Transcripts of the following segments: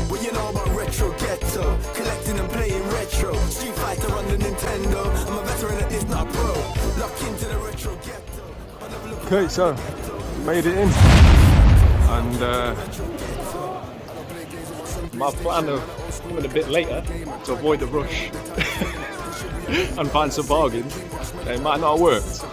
What you know about Retro Ghetto? Collecting and playing retro. Street Fighter on the Nintendo. I'm a veteran at this, not a pro. Lock into the Retro Ghetto. Okay, so made it in, and my plan of coming a bit later to avoid the rush and find some bargains, it might not have worked.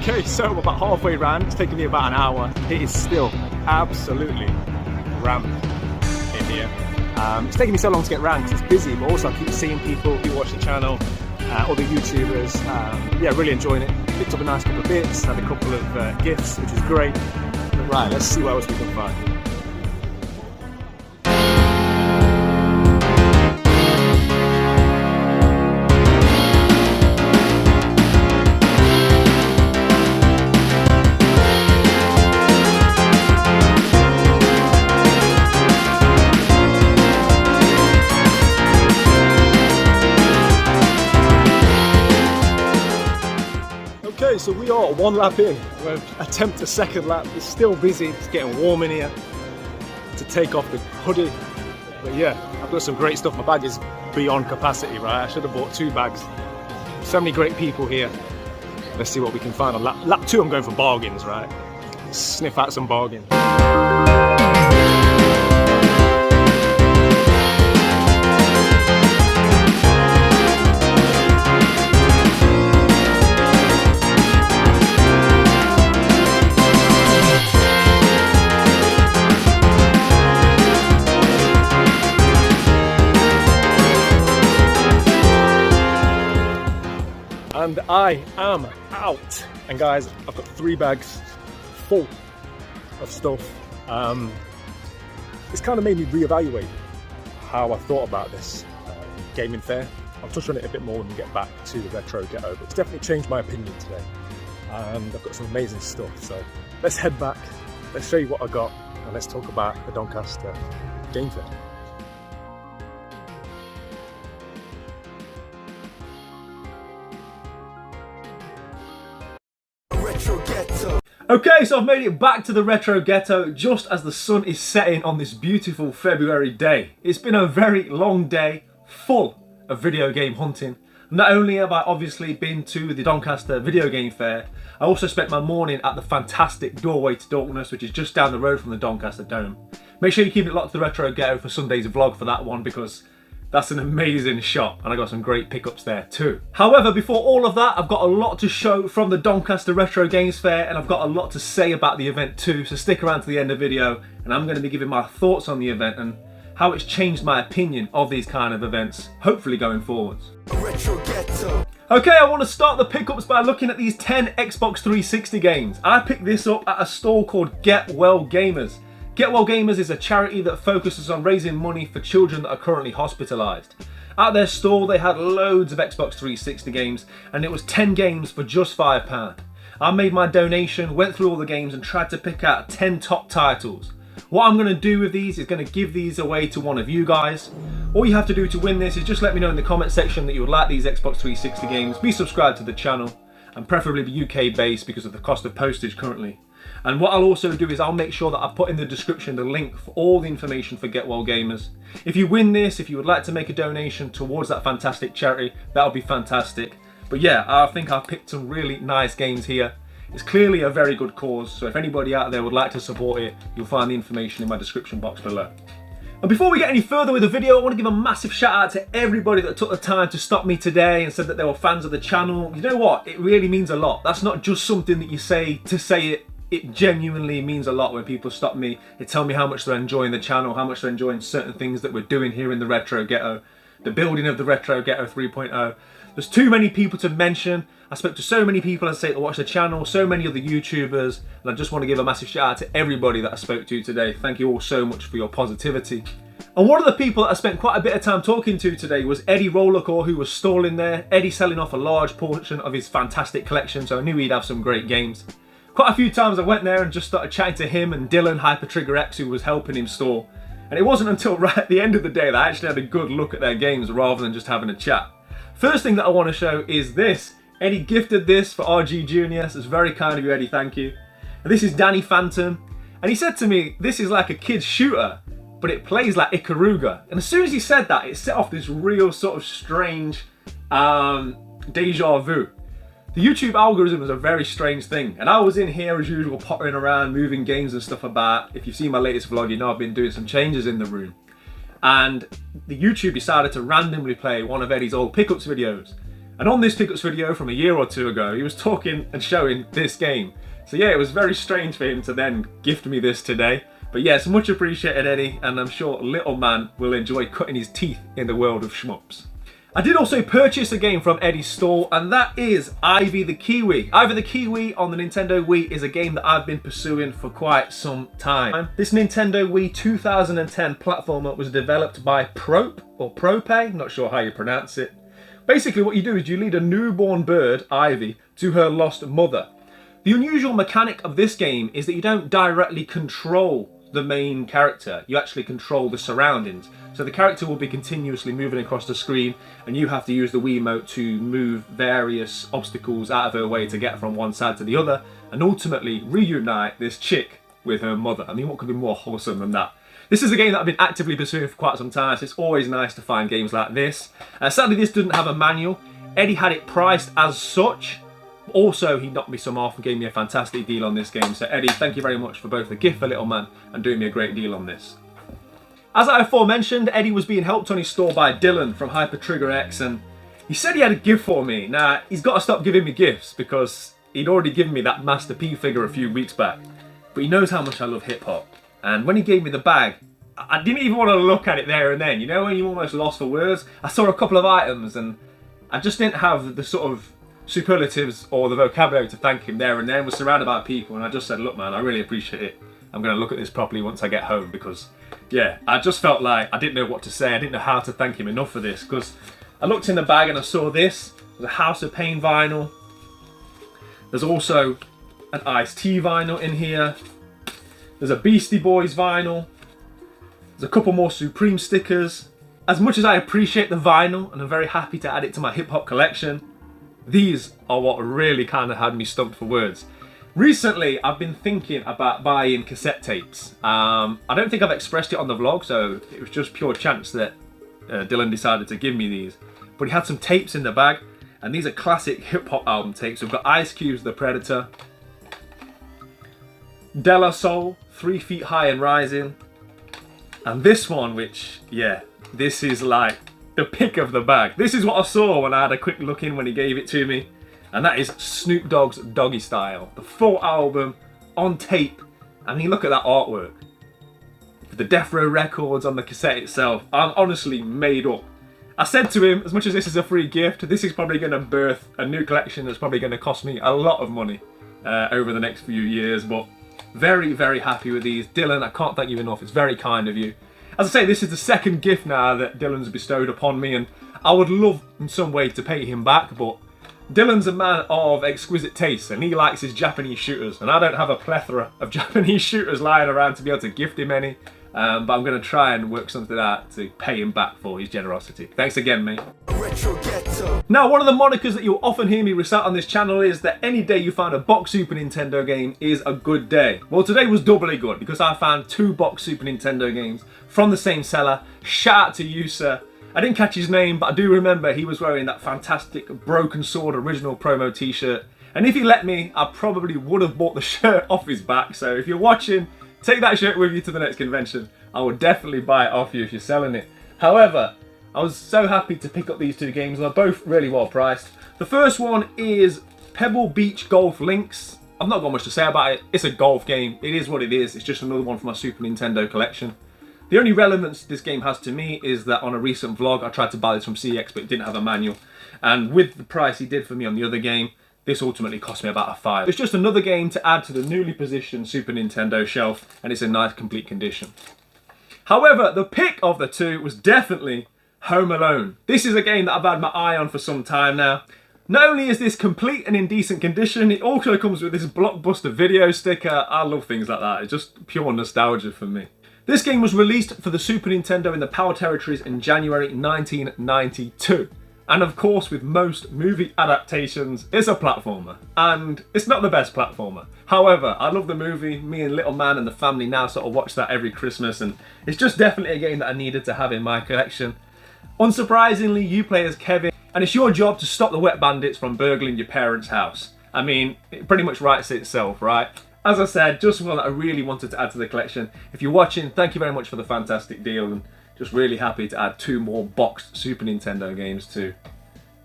Okay, so about halfway round, it's taken me about an hour. It is still absolutely rammed in here. It's taking me so long to get round because it's busy, but also I keep seeing people who watch the channel, other YouTubers. Yeah, really enjoying it. Picked up a nice couple of bits, had a couple of gifts, which is great. But right, let's see what else we can find. Okay, so we are one lap in. We'll attempt a second lap. It's still busy, it's getting warm in here. To take off the hoodie. But yeah, I've got some great stuff. My bag is beyond capacity, right? I should have bought 2 bags. So many great people here. Let's see what we can find on lap 2. I'm going for bargains, right? Sniff out some bargains. And I am out. And guys, I've got 3 bags full of stuff. It's kind of made me reevaluate how I thought about this gaming fair. I'll touch on it a bit more when we get back to the Retro Ghetto, but it's definitely changed my opinion today. And I've got some amazing stuff. So let's head back, let's show you what I got, and let's talk about the Doncaster Game Fair. Okay, so I've made it back to the Retro Ghetto just as the sun is setting on this beautiful February day. It's been a very long day, full of video game hunting. Not only have I obviously been to the Doncaster Video Game Fair, I also spent my morning at the fantastic Doorway to Darkness, which is just down the road from the Doncaster Dome. Make sure you keep it locked to the Retro Ghetto for Sunday's vlog for that one, because that's an amazing shot, and I got some great pickups there too. However, before all of that, I've got a lot to show from the Doncaster Retro Games Fair, and I've got a lot to say about the event too, so stick around to the end of the video, and I'm going to be giving my thoughts on the event and how it's changed my opinion of these kind of events, hopefully going forwards. Retro Ghetto. Okay, I want to start the pickups by looking at these 10 Xbox 360 games. I picked this up at a store called Get Well Gamers. Get Well Gamers is a charity that focuses on raising money for children that are currently hospitalised. At their store they had loads of Xbox 360 games, and it was 10 games for just £5. I made my donation, went through all the games and tried to pick out 10 top titles. What I'm going to do with these is going to give these away to one of you guys. All you have to do to win this is just let me know in the comment section that you would like these Xbox 360 games, be subscribed to the channel, and preferably be UK based because of the cost of postage currently. And what I'll also do is I'll make sure that I put in the description the link for all the information for Get Well Gamers. If you win this, if you would like to make a donation towards that fantastic charity, that'll be fantastic. But yeah, I think I've picked some really nice games here. It's clearly a very good cause, so if anybody out there would like to support it, you'll find the information in my description box below. And before we get any further with the video, I want to give a massive shout out to everybody that took the time to stop me today and said that they were fans of the channel. You know what? It really means a lot. That's not just something that you say to say it. It genuinely means a lot when people stop me. They tell me how much they're enjoying the channel, how much they're enjoying certain things that we're doing here in the Retro Ghetto, the building of the Retro Ghetto 3.0. There's too many people to mention. I spoke to so many people, as I say, that watch the channel, so many other YouTubers, and I just want to give a massive shout out to everybody that I spoke to today. Thank you all so much for your positivity. And one of the people that I spent quite a bit of time talking to today was Eddie Rollercore, who was stalling there. Eddie selling off a large portion of his fantastic collection, so I knew he'd have some great games. Quite a few times I went there and just started chatting to him and Dylan, Hyper Trigger X, who was helping him store. And it wasn't until right at the end of the day that I actually had a good look at their games rather than just having a chat. First thing that I want to show is this. Eddie gifted this for RG Junior, so it's very kind of you, Eddie, thank you. And this is Danny Phantom, and he said to me, this is like a kid's shooter, but it plays like Ikaruga. And as soon as he said that, it set off this real sort of strange deja vu. The YouTube algorithm is a very strange thing, and I was in here as usual pottering around, moving games and stuff about. If you've seen my latest vlog, you know I've been doing some changes in the room. And the YouTube decided to randomly play one of Eddie's old pickups videos. And on this pickups video from a year or two ago, he was talking and showing this game. So yeah, it was very strange for him to then gift me this today. But yes, much appreciated, Eddie, and I'm sure little man will enjoy cutting his teeth in the world of shmups. I did also purchase a game from Eddie's stall, and that is Ivy the Kiwi. Ivy the Kiwi on the Nintendo Wii is a game that I've been pursuing for quite some time. This Nintendo Wii 2010 platformer was developed by Prope, or Prope, not sure how you pronounce it. Basically what you do is you lead a newborn bird, Ivy, to her lost mother. The unusual mechanic of this game is that you don't directly control the main character, you actually control the surroundings. So the character will be continuously moving across the screen and you have to use the Wiimote to move various obstacles out of her way to get from one side to the other and ultimately reunite this chick with her mother. I mean, what could be more wholesome than that? This is a game that I've been actively pursuing for quite some time, so it's always nice to find games like this. Sadly, this didn't have a manual. Eddie had it priced as such. Also, he knocked me some off and gave me a fantastic deal on this game. So Eddie, thank you very much for both the gift for little man and doing me a great deal on this. As I aforementioned, Eddie was being helped on his store by Dylan from Hyper Trigger X, and he said he had a gift for me. Now, he's got to stop giving me gifts because he'd already given me that Master P figure a few weeks back. But he knows how much I love hip hop. And when he gave me the bag, I didn't even want to look at it there and then. You know when you're almost lost for words? I saw a couple of items and I just didn't have the sort of superlatives or the vocabulary to thank him there and then. Was surrounded by people and I just said, look man, I really appreciate it. I'm going to look at this properly once I get home because, yeah, I just felt like I didn't know what to say. I didn't know how to thank him enough for this because I looked in the bag and I saw this. There's a House of Pain vinyl. There's also an Ice-T vinyl in here. There's a Beastie Boys vinyl. There's a couple more Supreme stickers. As much as I appreciate the vinyl and I'm very happy to add it to my hip hop collection, these are what really kind of had me stumped for words. Recently, I've been thinking about buying cassette tapes. I don't think I've expressed it on the vlog, so it was just pure chance that Dylan decided to give me these. But he had some tapes in the bag, and these are classic hip hop album tapes. We've got Ice Cube's The Predator, De La Soul, 3 Feet High and Rising, and this one, which, yeah, this is like the pick of the bag. This is what I saw when I had a quick look in when he gave it to me, and that is Snoop Dogg's Doggy Style, the full album on tape. I mean, look at that artwork. The Death Row Records on the cassette itself, I'm honestly made up. I said to him, as much as this is a free gift, this is probably going to birth a new collection that's probably going to cost me a lot of money over the next few years, but very, very happy with these. Dylan, I can't thank you enough. It's very kind of you. As I say, this is the second gift now that Dylan's bestowed upon me, and I would love in some way to pay him back, but Dylan's a man of exquisite taste, and he likes his Japanese shooters, and I don't have a plethora of Japanese shooters lying around to be able to gift him any, but I'm going to try and work something out to pay him back for his generosity. Thanks again, mate. Retro Ghetto. Now, one of the monikers that you'll often hear me recite on this channel is that any day you find a box Super Nintendo game is a good day. Well, today was doubly good because I found 2 box Super Nintendo games from the same seller. Shout out to you, sir. I didn't catch his name, but I do remember he was wearing that fantastic Broken Sword original promo t-shirt. And if he let me, I probably would have bought the shirt off his back. So if you're watching, take that shirt with you to the next convention. I would definitely buy it off you if you're selling it. However, I was so happy to pick up these 2 games. They're both really well priced. The first one is Pebble Beach Golf Links. I've not got much to say about it. It's a golf game. It is what it is. It's just another one from my Super Nintendo collection. The only relevance this game has to me is that on a recent vlog, I tried to buy this from CX, but it didn't have a manual. And with the price he did for me on the other game, this ultimately cost me about a $5. It's just another game to add to the newly positioned Super Nintendo shelf, and it's in nice, complete condition. However, the pick of the 2 was definitely Home Alone. This is a game that I've had my eye on for some time now. Not only is this complete and in decent condition, it also comes with this Blockbuster video sticker. I love things like that. It's just pure nostalgia for me. This game was released for the Super Nintendo in the PAL territories in January 1992. And of course, with most movie adaptations, it's a platformer. And it's not the best platformer. However, I love the movie. Me and little man and the family now sort of watch that every Christmas. And it's just definitely a game that I needed to have in my collection. Unsurprisingly, you play as Kevin. And it's your job to stop the wet bandits from burgling your parents' house. I mean, it pretty much writes itself, right? As I said, just one that I really wanted to add to the collection. If you're watching, thank you very much for the fantastic deal, and just really happy to add 2 more boxed Super Nintendo games to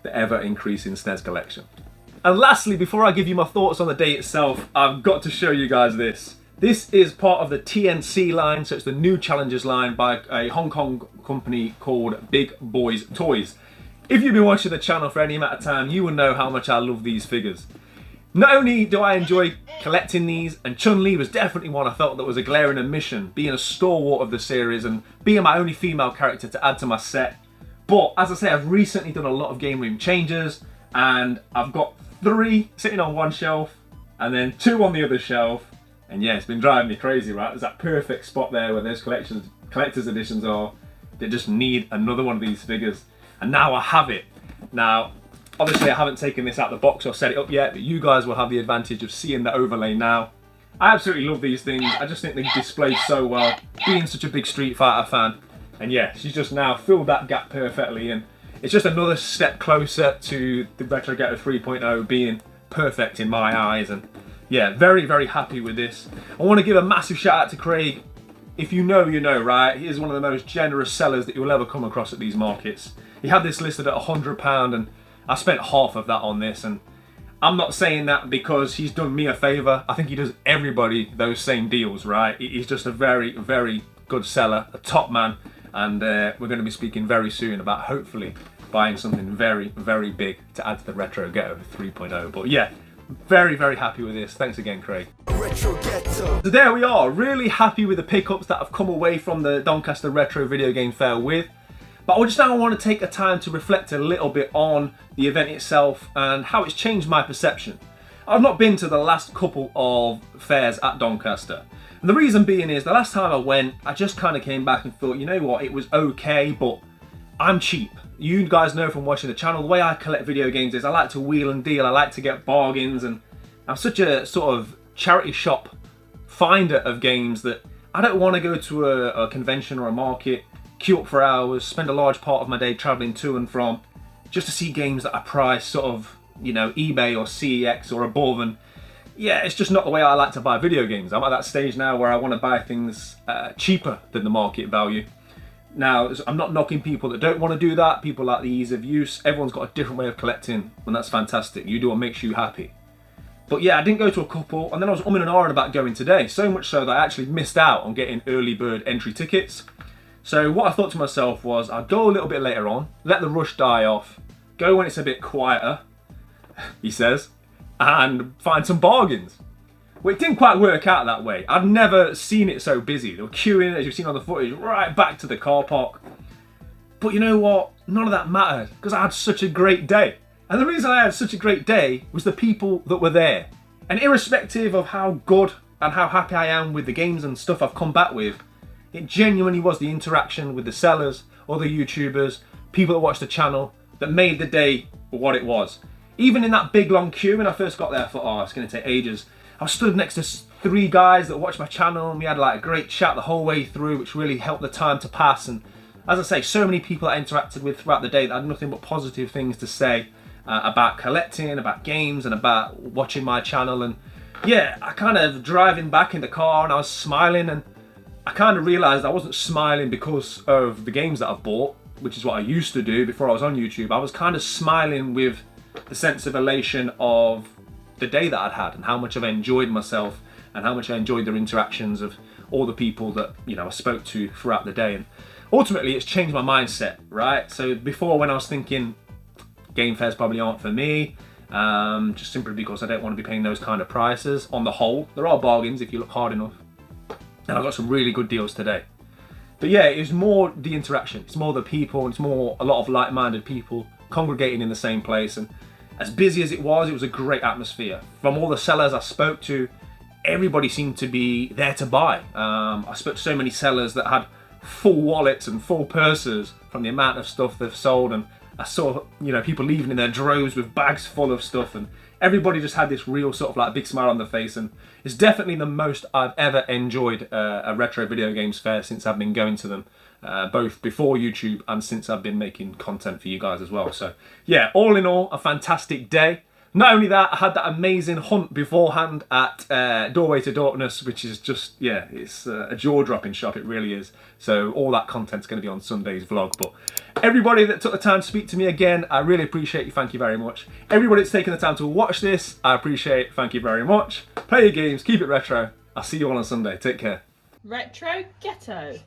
the ever-increasing SNES collection. And lastly, before I give you my thoughts on the day itself, I've got to show you guys this. This is part of the TNC line, so it's the new Challengers line by a Hong Kong company called Big Boys Toys. If you've been watching the channel for any amount of time, you will know how much I love these figures. Not only do I enjoy collecting these, and Chun-Li was definitely one I felt that was a glaring omission, being a stalwart of the series and being my only female character to add to my set. But as I say, I've recently done a lot of game room changes, and I've got 3 sitting on one shelf and then 2 on the other shelf. And yeah, it's been driving me crazy, right? There's that perfect spot there where those collector's editions are. They just need another one of these figures. And now I have it. Now, obviously I haven't taken this out of the box or set it up yet, but you guys will have the advantage of seeing the overlay now. I absolutely love these things. I just think they display so well, being such a big Street Fighter fan. And yeah, she's just now filled that gap perfectly, and it's just another step closer to the Retro Ghetto 3.0 being perfect in my eyes. And yeah, very, very happy with this. I want to give a massive shout out to Craig. If you know, you know, right? He is one of the most generous sellers that you'll ever come across at these markets. He had this listed at £100, and I spent half of that on this, and I'm not saying that because he's done me a favour. I think he does everybody those same deals, right? He's just a very, very good seller, a top man, and we're going to be speaking very soon about hopefully buying something very, very big to add to the Retro Ghetto 3.0. But yeah, very, very happy with this. Thanks again, Craig. Retro Ghetto. So there we are, really happy with the pickups that I've come away from the Doncaster Retro Video Game Fair with. But I just now want to take a time to reflect a little bit on the event itself and how it's changed my perception. I've not been to the last couple of fairs at Doncaster. And the reason being is the last time I went, I just kind of came back and thought, you know what, it was okay, but I'm cheap. You guys know from watching the channel, the way I collect video games is I like to wheel and deal, I like to get bargains, and I'm such a sort of charity shop finder of games that I don't want to go to a convention or a market, queue up for hours, spend a large part of my day traveling to and from just to see games that I price sort of, you know, eBay or CEX or above. And yeah, it's just not the way I like to buy video games. I'm at that stage now where I want to buy things cheaper than the market value. Now, I'm not knocking people that don't want to do that. People like the ease of use. Everyone's got a different way of collecting, and that's fantastic. You do what makes you happy. But yeah, I didn't go to a couple, and then I was umming and ahhing about going today. So much so that I actually missed out on getting early bird entry tickets. So what I thought to myself was I'd go a little bit later on, let the rush die off, go when it's a bit quieter, he says, and find some bargains. Well, it didn't quite work out that way. I'd never seen it so busy. They were queuing, as you've seen on the footage, right back to the car park. But you know what? None of that mattered, because I had such a great day. And the reason I had such a great day was the people that were there. And irrespective of how good and how happy I am with the games and stuff I've come back with, it genuinely was the interaction with the sellers, other YouTubers, people that watched the channel, that made the day what it was. Even in that big long queue when I first got there, I thought, oh, it's going to take ages. I was stood next to 3 guys that watched my channel, and we had like a great chat the whole way through, which really helped the time to pass. And as I say, so many people I interacted with throughout the day that had nothing but positive things to say about collecting, about games, and about watching my channel. And yeah, I kind of driving back in the car and I was smiling, and I kind of realised I wasn't smiling because of the games that I've bought, which is what I used to do before I was on YouTube. I was kind of smiling with the sense of elation of the day that I'd had and how much I've enjoyed myself and how much I enjoyed the interactions of all the people that, you know, I spoke to throughout the day. And ultimately it's changed my mindset, right? So before, when I was thinking game fairs probably aren't for me, just simply because I don't want to be paying those kind of prices, on the whole, there are bargains if you look hard enough. And I got some really good deals today. But yeah, it was more the interaction, it's more the people, it's more a lot of like-minded people congregating in the same place. And as busy as it was a great atmosphere. From all the sellers I spoke to, everybody seemed to be there to buy. I spoke to so many sellers that had full wallets and full purses from the amount of stuff they've sold, and I saw, you know, people leaving in their droves with bags full of stuff, and everybody just had this real sort of like big smile on their face. And it's definitely the most I've ever enjoyed a retro video games fair since I've been going to them, both before YouTube and since I've been making content for you guys as well. So yeah, all in all, a fantastic day. Not only that, I had that amazing hunt beforehand at Doorway to Darkness, which is just, yeah, it's a jaw-dropping shop, it really is. So all that content's going to be on Sunday's vlog. But everybody that took the time to speak to me again, I really appreciate you, thank you very much. Everybody that's taken the time to watch this, I appreciate, thank you very much. Play your games, keep it retro. I'll see you all on Sunday, take care. Retro Ghetto.